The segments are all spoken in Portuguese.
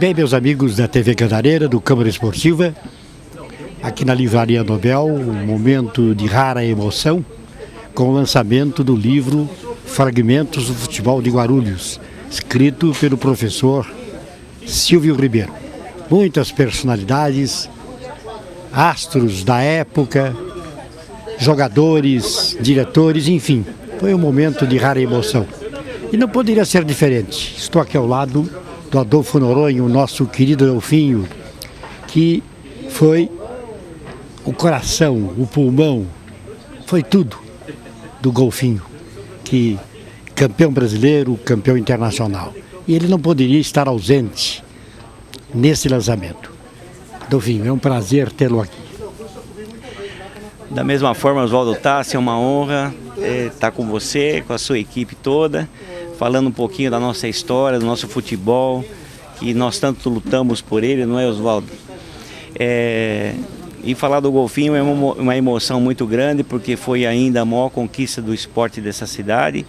Bem, meus amigos da TV Cantareira, do Câmara Esportiva, aqui na Livraria Nobel, um momento de rara emoção, com o lançamento do livro Fragmentos do Futebol de Guarulhos, escrito pelo professor Silvio Ribeiro. Muitas personalidades, astros da época, jogadores, diretores, enfim, foi um momento de rara emoção. E não poderia ser diferente. Estou aqui ao lado do Adolfo Noronha, o nosso querido Adolfinho, que foi o coração, o pulmão, foi tudo do Golfinho, que campeão brasileiro, campeão internacional. E ele não poderia estar ausente nesse lançamento. Adolfinho, é um prazer tê-lo aqui. Da mesma forma, Oswaldo Tassi, é uma honra estar com você, com a sua equipe toda, falando um pouquinho da nossa história, do nosso futebol, que nós tanto lutamos por ele, não é, Oswaldo? E falar do Golfinho é uma emoção muito grande, porque foi ainda a maior conquista do esporte dessa cidade,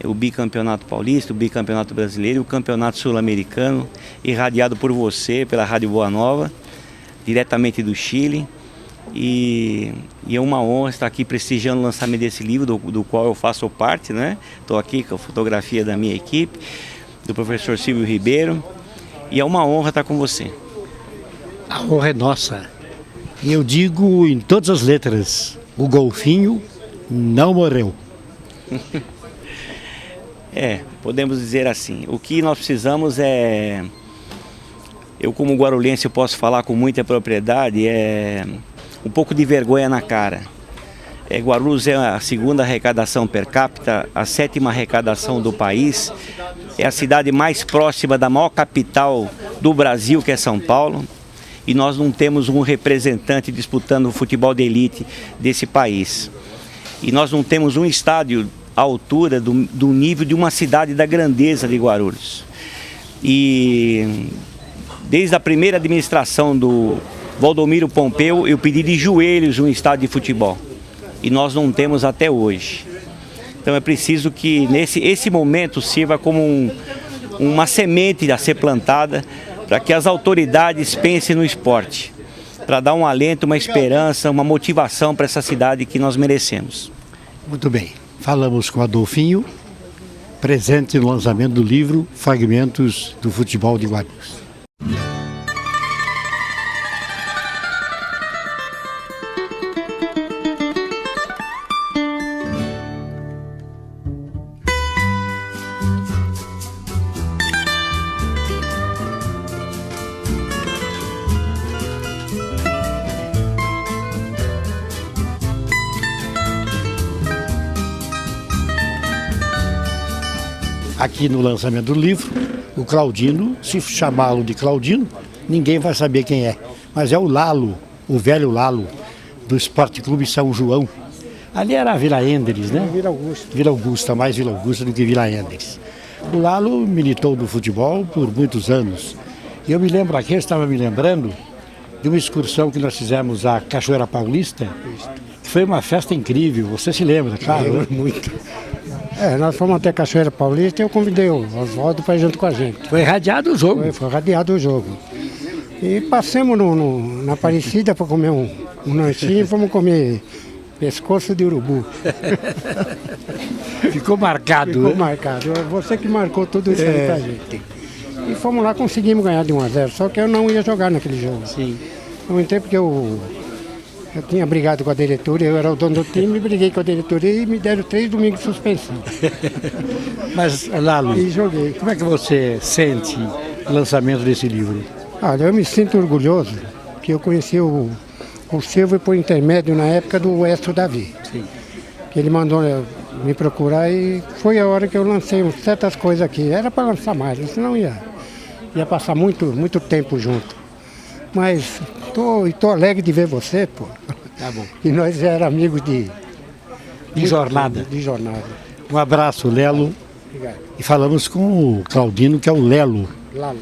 o bicampeonato paulista, o bicampeonato brasileiro, o campeonato sul-americano, irradiado por você, pela Rádio Boa Nova, diretamente do Chile. E é uma honra estar aqui prestigiando o lançamento desse livro, do qual eu faço parte, né? Estou aqui com a fotografia da minha equipe, do professor Silvio Ribeiro, e é uma honra estar com você. A honra é nossa. E eu digo em todas as letras, o Golfinho não morreu. Podemos dizer assim. O que nós precisamos eu como guarulhense eu posso falar com muita propriedade, um pouco de vergonha na cara. Guarulhos é a segunda arrecadação per capita, a sétima arrecadação do país, é a cidade mais próxima da maior capital do Brasil, que é São Paulo, e nós não temos um representante disputando o futebol de elite desse país. E nós não temos um estádio à altura do nível de uma cidade da grandeza de Guarulhos. E desde a primeira administração do Valdomiro Pompeu, eu pedi de joelhos um estádio de futebol. E nós não temos até hoje. Então é preciso que esse momento sirva como uma semente a ser plantada para que as autoridades pensem no esporte, para dar um alento, uma esperança, uma motivação para essa cidade que nós merecemos. Muito bem. Falamos com Adolfinho, presente no lançamento do livro Fragmentos do Futebol de Guarulhos. Aqui no lançamento do livro, o Claudino, se chamá-lo de Claudino, ninguém vai saber quem é. Mas é o Lalo, o velho Lalo, do Esporte Clube São João. Ali era a Vila Endres, né? Vila Augusta. Vila Augusta, mais Vila Augusta do que Vila Endres. O Lalo militou no futebol por muitos anos. E eu me lembro aqui, eu estava me lembrando de uma excursão que nós fizemos à Cachoeira Paulista, que foi uma festa incrível. Você se lembra, claro? Né? Muito. Nós fomos até Cachoeira Paulista e eu convidei o Oswaldo para ir junto com a gente. Foi radiado o jogo. Foi radiado o jogo. E passamos na Aparecida para comer um lanchinho e fomos comer pescoço de urubu. Ficou marcado. Ficou marcado. Você que marcou tudo isso aí pra gente. E fomos lá, conseguimos ganhar de 1-0, só que eu não ia jogar naquele jogo. Sim. Não entrei porque eu tinha brigado com a diretoria, eu era o dono do time, briguei com a diretoria e me deram 3 domingos de suspensão. Mas, Lalo, e joguei. Como é que você sente o lançamento desse livro? Olha, eu me sinto orgulhoso que eu conheci o Silvio por intermédio na época do Estro Davi. Sim. Que ele mandou me procurar e foi a hora que eu lancei certas coisas aqui. Era para lançar mais, senão ia passar muito tempo junto. Mas tô alegre de ver você, pô. Tá bom. E nós éramos amigos de jornada. De jornada. Um abraço, Lelo. Obrigado. E falamos com o Claudino, que é o Lelo. Lalo.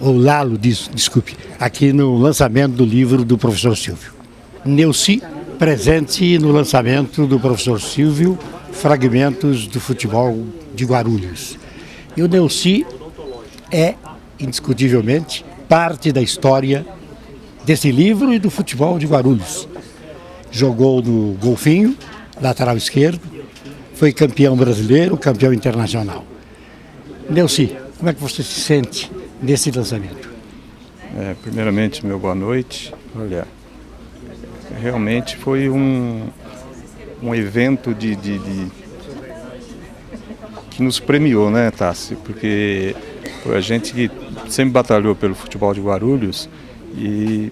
O Lalo, desculpe. Aqui no lançamento do livro do professor Silvio. Neuci, presente no lançamento do professor Silvio, Fragmentos do Futebol de Guarulhos. E o Neuci é, indiscutivelmente, parte da história desse livro e do futebol de Guarulhos. Jogou no Golfinho, lateral esquerdo, foi campeão brasileiro, campeão internacional. Neuci, como é que você se sente nesse lançamento? Primeiramente, meu boa noite. Olha, realmente foi um evento que nos premiou, né, Tassi? Porque a gente que sempre batalhou pelo futebol de Guarulhos e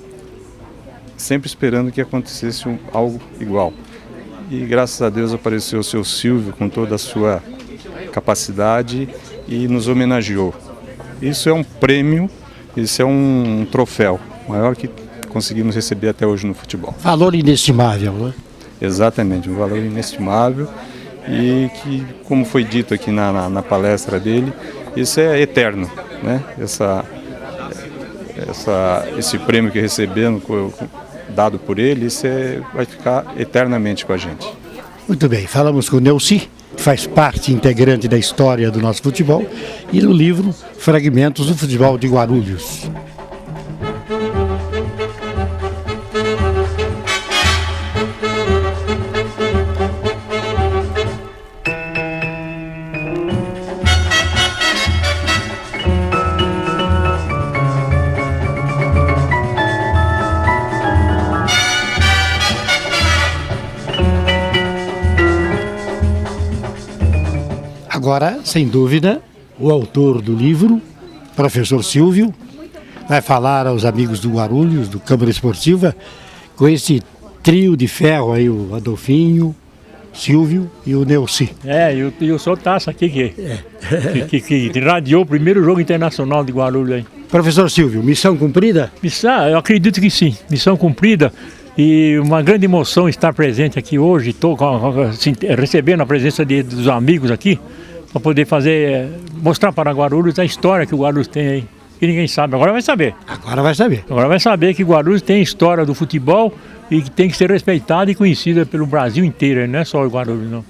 sempre esperando que acontecesse algo igual. E graças a Deus apareceu o seu Silvio com toda a sua capacidade e nos homenageou. Isso é um prêmio, isso é um troféu maior que conseguimos receber até hoje no futebol. Valor inestimável, né? Exatamente, um valor inestimável e que, como foi dito aqui na palestra dele, isso é eterno, né? Esse prêmio que recebemos, dado por ele, isso vai ficar eternamente com a gente. Muito bem, falamos com o Neuci, que faz parte integrante da história do nosso futebol, e no livro Fragmentos do Futebol de Guarulhos. Agora, sem dúvida, o autor do livro, professor Silvio, vai falar aos amigos do Guarulhos, do Câmara Esportiva, com trio de ferro aí, o Adolfinho, Silvio e o Neuci. E o senhor Tasso aqui que radiou o primeiro jogo internacional de Guarulhos aí. Professor Silvio, missão cumprida? Eu acredito que sim, missão cumprida. E uma grande emoção estar presente aqui hoje, estou recebendo a presença dos amigos aqui, para poder mostrar para Guarulhos a história que o Guarulhos tem aí, que ninguém sabe. Agora vai saber. Agora vai saber. Agora vai saber que Guarulhos tem história do futebol e que tem que ser respeitada e conhecida pelo Brasil inteiro, não é só o Guarulhos, não.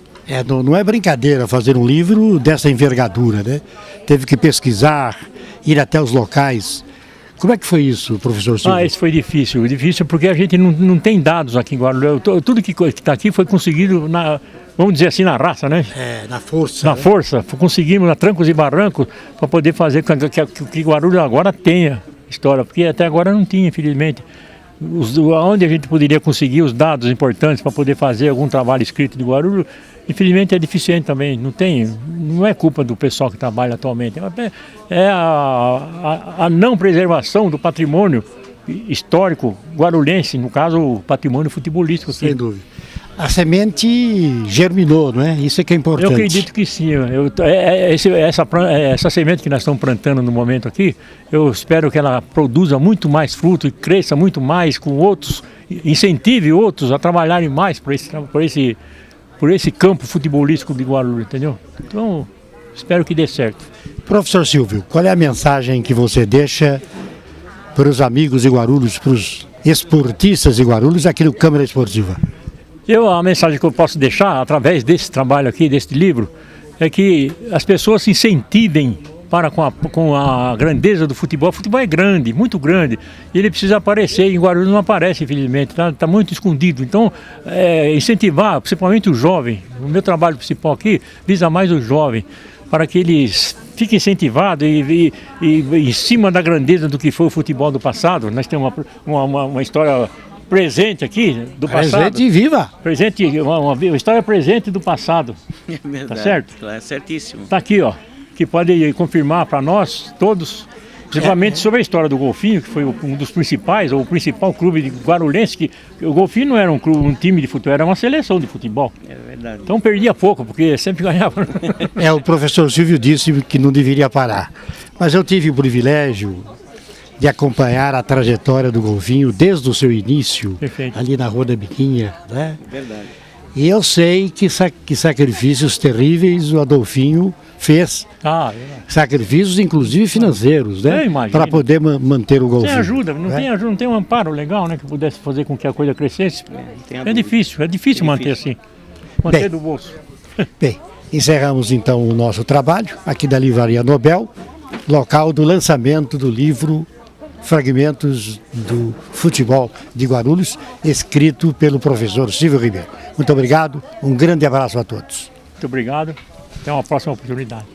Não é brincadeira fazer um livro dessa envergadura, né? Teve que pesquisar, ir até os locais. Como é que foi isso, professor Silvio? Isso foi difícil porque a gente não tem dados aqui em Guarulhos. Tudo que está aqui foi conseguido, vamos dizer assim, na raça, né? Na força. Na força. Conseguimos, a trancos e barrancos, para poder fazer com que Guarulhos agora tenha história, porque até agora não tinha, infelizmente. Onde a gente poderia conseguir os dados importantes para poder fazer algum trabalho escrito de Guarulhos, infelizmente é deficiente também, não é culpa do pessoal que trabalha atualmente, é a não preservação do patrimônio histórico guarulhense, no caso o patrimônio futebolístico. Sem dúvida. A semente germinou, não é? Isso é que é importante. Eu acredito que sim. Essa semente que nós estamos plantando no momento aqui, eu espero que ela produza muito mais fruto e cresça muito mais com outros, incentive outros a trabalharem mais por esse campo futebolístico de Guarulhos, entendeu? Então, espero que dê certo. Professor Silvio, qual é a mensagem que você deixa para os amigos de Guarulhos, para os esportistas de Guarulhos aqui no Câmara Esportiva? A mensagem que eu posso deixar através desse trabalho aqui, desse livro, é que as pessoas se incentivem com a grandeza do futebol. O futebol é grande, muito grande, e ele precisa aparecer. Em Guarulhos não aparece, infelizmente, está muito escondido. Então, incentivar, principalmente o jovem. O meu trabalho principal aqui visa mais o jovem, para que eles fiquem incentivados e em cima da grandeza do que foi o futebol do passado. Nós temos uma história presente aqui do passado. Presente e viva. Presente, uma história presente do passado. É verdade, tá certo? É certíssimo. Está aqui, ó, que pode confirmar para nós todos, principalmente sobre a história do Golfinho, que foi um dos principais, ou o principal clube de guarulhense, que o Golfinho não era um time de futebol, era uma seleção de futebol. É verdade. Então perdia pouco, porque sempre ganhava. O professor Silvio disse que não deveria parar. Mas eu tive o privilégio de acompanhar a trajetória do Golfinho desde o seu início, Perfeito. Ali na Rua da Biquinha, né? Verdade. E eu sei que sacrifícios terríveis o Adolfinho fez. Sacrifícios, inclusive financeiros, né? Para poder manter o Golfinho. Sem ajuda, não tem um amparo legal, né? Que pudesse fazer com que a coisa crescesse. É difícil manter assim. Manter do bolso. Bem, encerramos então o nosso trabalho aqui da Livraria Nobel, local do lançamento do livro fragmentos do futebol de Guarulhos, escrito pelo professor Silvio Ribeiro. Muito obrigado, um grande abraço a todos. Muito obrigado, até uma próxima oportunidade.